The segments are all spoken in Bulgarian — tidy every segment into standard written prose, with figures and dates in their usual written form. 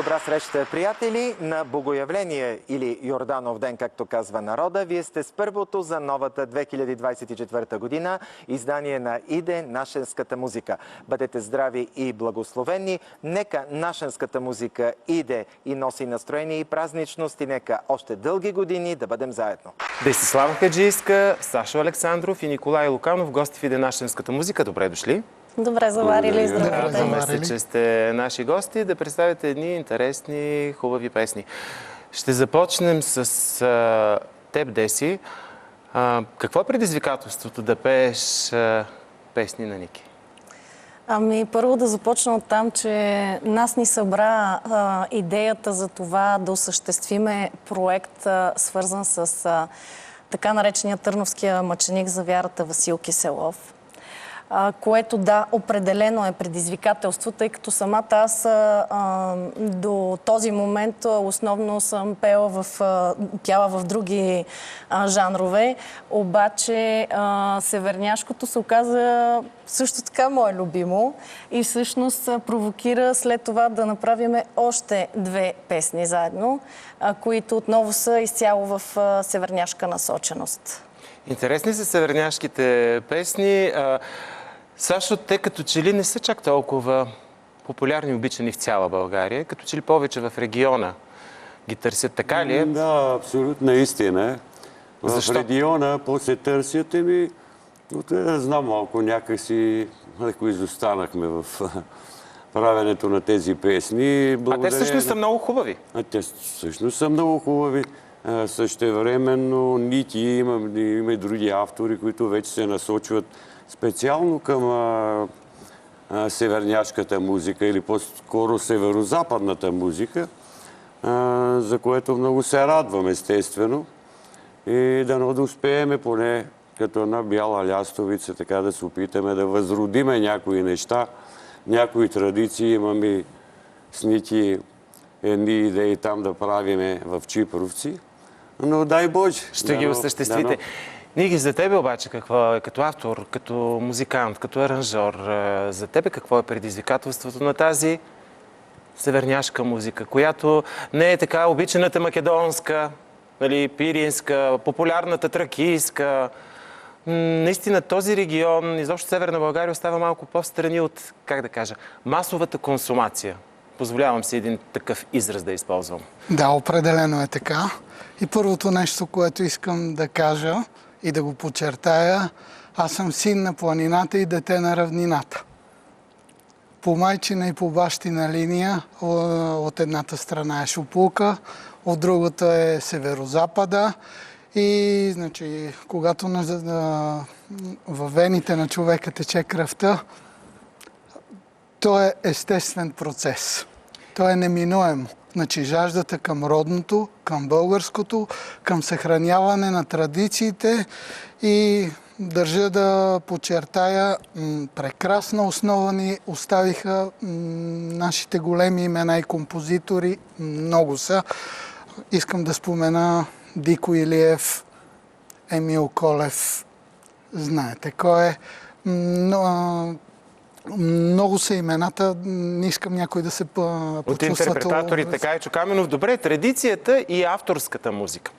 Добра среща, приятели, на Богоявление или Йорданов ден, както казва народа. Вие сте с първото за новата 2024 година издание на Иде нашенската музика. Бъдете здрави и благословени. Нека нашенската музика иде и носи настроение и празничност и нека още дълги години да бъдем заедно. Десислава Хаджийска, Сашо Александров и Николай Луканов, гости в Иде нашенската музика. Добре дошли. Добре заварили, здравейте. Радваме се, че сте наши гости да представите едни интересни, хубави песни. Ще започнем с теб, Деси. Какво е предизвикателството да пееш песни на Ники? Ами, първо да започна от там, че нас ни събра идеята за това да осъществиме проект, свързан с така наречения Търновския мъченик за вярата Васил Киселов. Което да, определено е предизвикателство, тъй като самата аз до този момент основно съм пяла в други жанрове, обаче северняшкото се оказа също така мое любимо и всъщност провокира след това да направим още две песни заедно, които отново са изцяло в северняшка насоченост. Интересни са северняшките песни. Сашо, те като че ли не са чак толкова популярни и обичани в цяла България, като че ли повече в региона ги търсят, така ли е? Да, абсолютно истина. В региона после търсят знам малко някакси, леко изостанахме в правенето на тези песни. А те всъщност са много хубави. Те всъщност са много хубави. Същевременно Ники има и други автори, които вече се насочват специално към северняшката музика или по-скоро северозападната музика, за което много се радвам, естествено. И да успееме поне като една бяла лястовица, така да се опитаме да възродиме някои неща, някои традиции. Имаме с Ники едни идеи там да правиме в Чипровци. Но дай Боже! Ще ги осъществите. Ники, за тебе обаче какво е като автор, като музикант, като аранжор? За тебе какво е предизвикателството на тази северняшка музика, която не е така обичаната македонска, пиринска, популярната тракийска? Наистина този регион, изобщо Северна България, остава малко по-встрани от, как да кажа, масовата консумация. Позволявам си един такъв израз да използвам. Да, определено е така. И първото нещо, което искам да кажа и да го подчертая, аз съм син на планината и дете на равнината. По майчина и по бащина линия от едната страна е Шопулка, от другата е Северозапада. И, значи, когато във вените на човека тече кръвта, то е естествен процес. То е неминуемо. Значи жаждата към родното, към българското, към съхраняване на традициите и държа да подчертая, прекрасна основа ни оставиха нашите големи имена и композитори. Много са. Искам да спомена Дико Илиев, Емил Колев. Знаете кой е. Много са имената, не искам някой да се почувства... От интерпретаторите, Кайчо Каменов. Добре, традицията и авторската музика.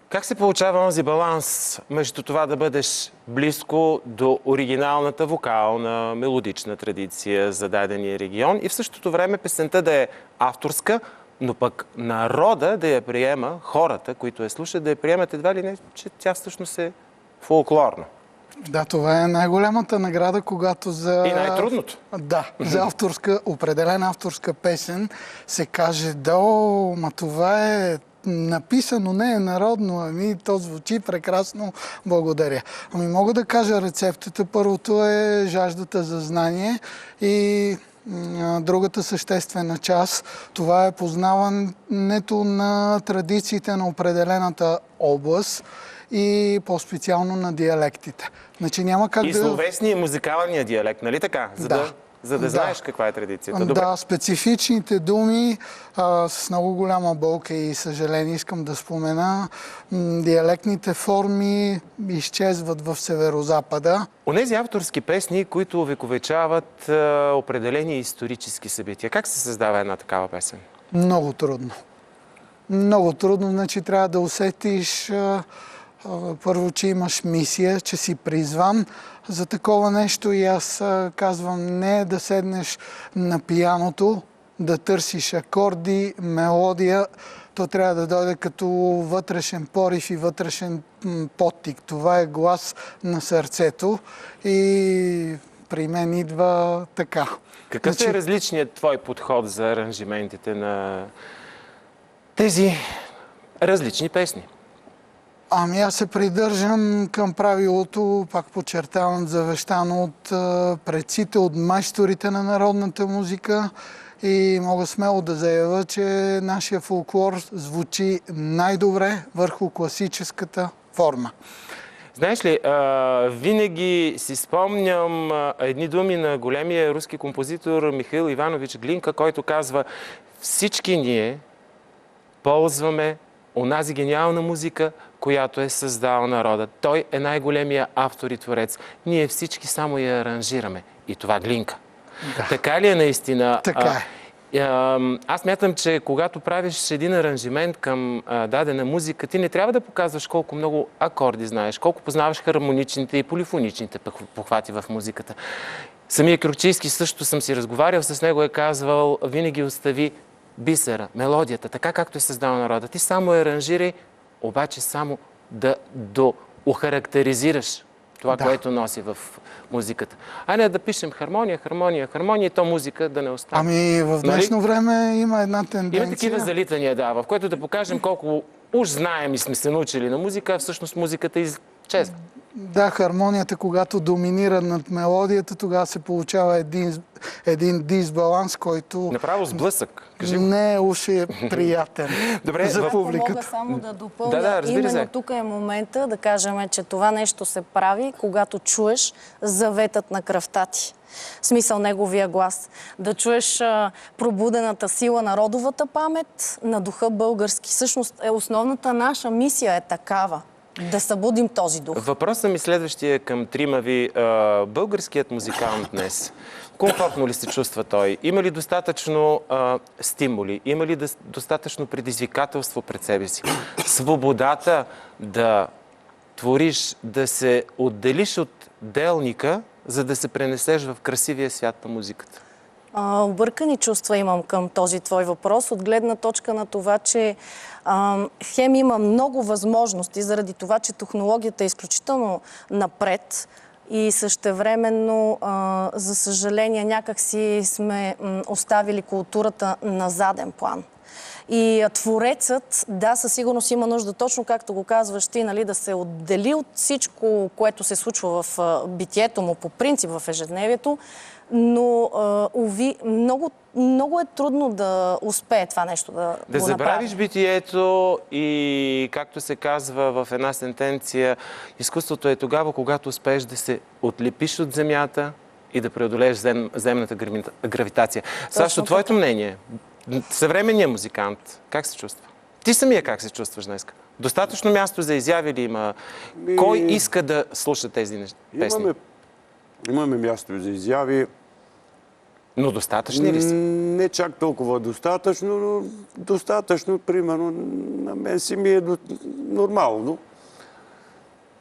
Как се получава онзи баланс между това да бъдеш близко до оригиналната вокална, мелодична традиция за дадения регион и в същото време песента да е авторска, но пък народа да я приема, хората, които я слушат, да я приемат едва ли не, че тя всъщност е фолклорна? Да, това е най-голямата награда, когато за... И най-трудното. Да, за определена авторска песен се каже, ма това е написано, не е народно, то звучи прекрасно, благодаря. Мога да кажа рецептата. Първото е жаждата за знание и другата съществена част, това е познаването на традициите на определената област и по-специално на диалектите. Значи няма как и словесния и музикалния диалект, нали така? за да знаеш каква е традицията. Да, специфичните думи, с много голяма болка и съжаление искам да спомена, диалектните форми изчезват в Северозапада. Онези авторски песни, които увековечават определени исторически събития. Как се създава една такава песен? Много трудно. Много трудно, значи трябва да усетиш първо, че имаш мисия, че си призван за такова нещо и аз казвам не да седнеш на пияното, да търсиш акорди, мелодия. То трябва да дойде като вътрешен порив и вътрешен подтик. Това е глас на сърцето и при мен идва така. Какъв е различният твой подход за аранжиментите на тези различни песни? Ами аз се придържам към правилото, пак подчертавам, завещано от предците, от майсторите на народната музика и мога смело да заявя, че нашия фолклор звучи най-добре върху класическата форма. Знаеш ли, винаги си спомням едни думи на големия руски композитор Михаил Иванович Глинка, който казва: всички ние ползваме онази гениална музика, която е създал народът. Той е най-големия автор и творец. Ние всички само я аранжираме. И това Глинка. Да. Така ли е наистина? Така е. Аз мятам, че когато правиш един аранжимент към дадена музика, ти не трябва да показваш колко много акорди знаеш, колко познаваш хармоничните и полифоничните похвати в музиката. Самия Кручийски също съм си разговарял с него, е казвал: винаги остави бисера, мелодията, така както е създал народа. Ти само я аранжирай, обаче само да охарактеризираш това, което носи в музиката. А не да пишем хармония, хармония, хармония и то музика да не остане. Ами в днешно време има една тенденция. Има такива залитания, да, в което да покажем колко уж знаем и сме се научили на музика, а всъщност музиката изчезва. Да, хармонията, когато доминира над мелодията, тогава се получава един дисбаланс, който Направо сблъсък. Кажи го. не е уж приятен Добре, за Ако публиката. мога само да допълня, разбира именно се. тук е момента да кажем, че това нещо се прави, когато чуеш заветът на кръвта ти. В смисъл неговия глас. Да чуеш пробудената сила на родовата памет, на духа български. Всъщност основната наша мисия е такава. Да събудим този дух. Въпросът ми следващия към трима ви. Българският музикант днес, комфортно ли се чувства той? Има ли достатъчно стимули? Има ли достатъчно предизвикателство пред себе си? Свободата да твориш, да се отделиш от делника, за да се пренесеш в красивия свят на музиката? Объркани чувства имам към този твой въпрос, от гледна точка на това, че хем има много възможности, заради това, че технологията е изключително напред и същевременно, за съжаление, някак си сме оставили културата на заден план. И творецът, да, със сигурност има нужда, точно както го казваш ти, нали, да се отдели от всичко, което се случва в битието му, по принцип в ежедневието, но, уви, много е трудно да успее това нещо да го направи. Забравиш битието и, както се казва в една сентенция, изкуството е тогава, когато успееш да се отлепиш от земята и да преодолееш земната гравитация. Сашо, твоето мнение? Съвременният музикант, как се чувства? Ти самия как се чувстваш днес? Достатъчно място за изяви ли има? Кой иска да слуша тези песни? Имаме място за изяви. Но достатъчни ли са? Не чак толкова достатъчно, но достатъчно, примерно, на мен си ми е нормално.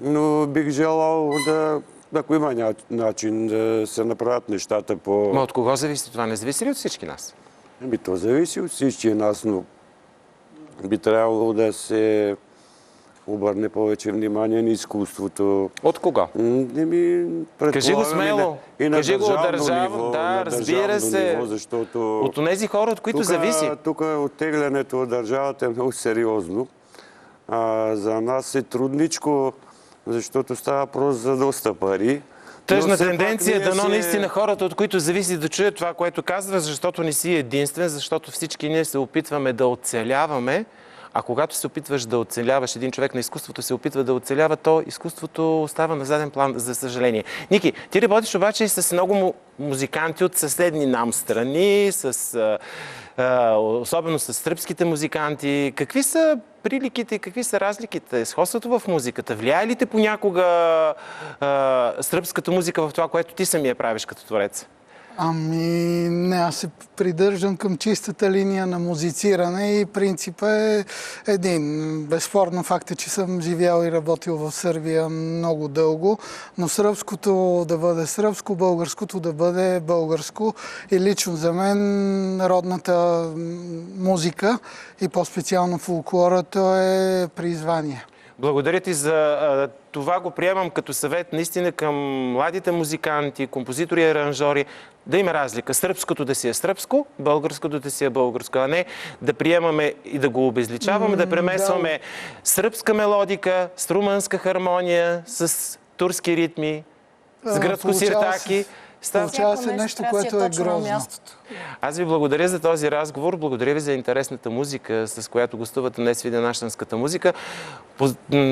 Но бих желал да, ако има начин да се направят нещата по... Ма от кого зависи това? Не зависи ли от всички нас? То зависи от всички нас, но би трябвало да се обърне повече внимание на изкуството. От кого? Кажи го смело. И на Кажи го от държавно ниво, да, разбира се. ниво, защото от тези хора, от които зависи. Тук оттеглянето от държавата е много сериозно. За нас е трудничко, защото става въпрос за доста пари. Тъжна тенденция, дано наистина хората, от които зависи, да чуят това, което казва, защото не си единствен, защото всички ние се опитваме да оцеляваме, А когато се опитваш да оцеляваш, един човек на изкуството се опитва да оцелява, то изкуството остава на заден план, за съжаление. Ники, ти работиш обаче и с много музиканти от съседни нам страни, особено с сръбските музиканти. Какви са приликите и какви са разликите? Сходството в музиката? Влияе ли те понякога сръбската музика в това, което ти самия правиш като творец? Ами не, аз се придържам към чистата линия на музициране и принципът е един. Безспорно факт е, че съм живял и работил в Сърбия много дълго, но сръбското да бъде сръбско, българското да бъде българско и лично за мен родната музика и по-специално фолклората е призвание. Благодаря ти за това, го приемам като съвет наистина към младите музиканти, композитори и аранжори, да има разлика. Сръбското да си е сръбско, българското да си е българско, а не да приемаме и да го обезличаваме, да премесваме сръбска мелодика с румънска хармония, с турски ритми, с гръцко-сиртаки. Получава се нещо, което е грозно. Аз ви благодаря за този разговор, благодаря ви за интересната музика, с която гостувате днес в Видеонащенската музика.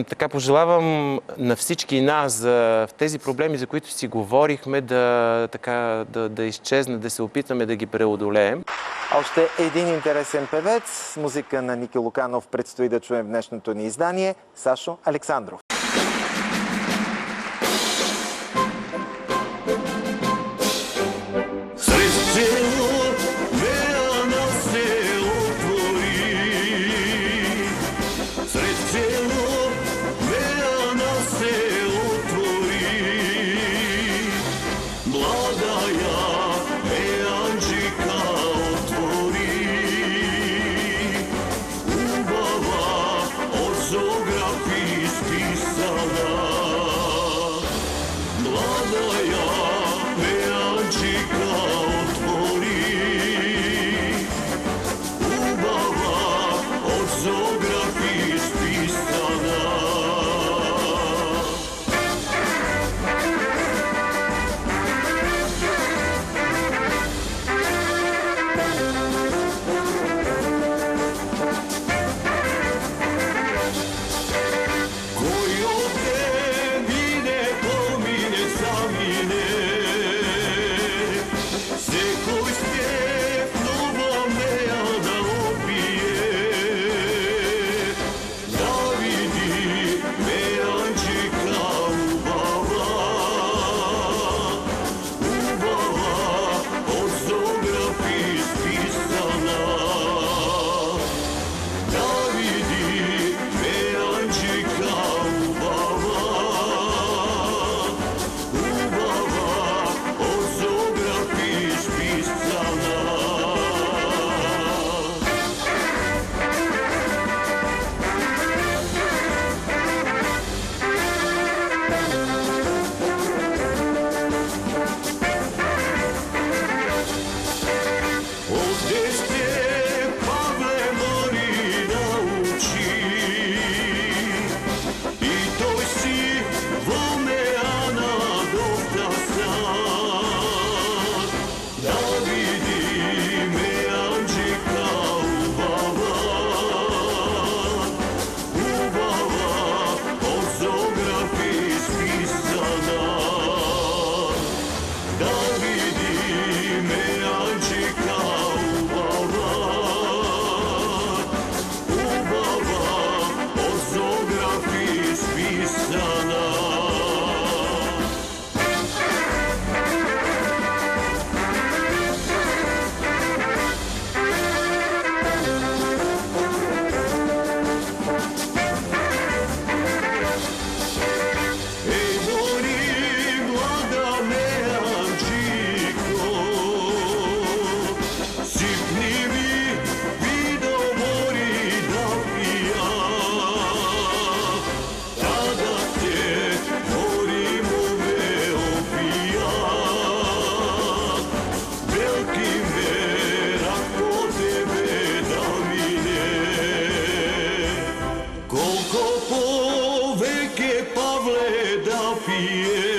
Така пожелавам на всички нас в тези проблеми, за които си говорихме, да изчезнат, да се опитаме да ги преодолеем. Още един интересен певец. Музика на Ники Луканов предстои да чуем в днешното ни издание. Сашо Александров. Колко повеќе Павле да пие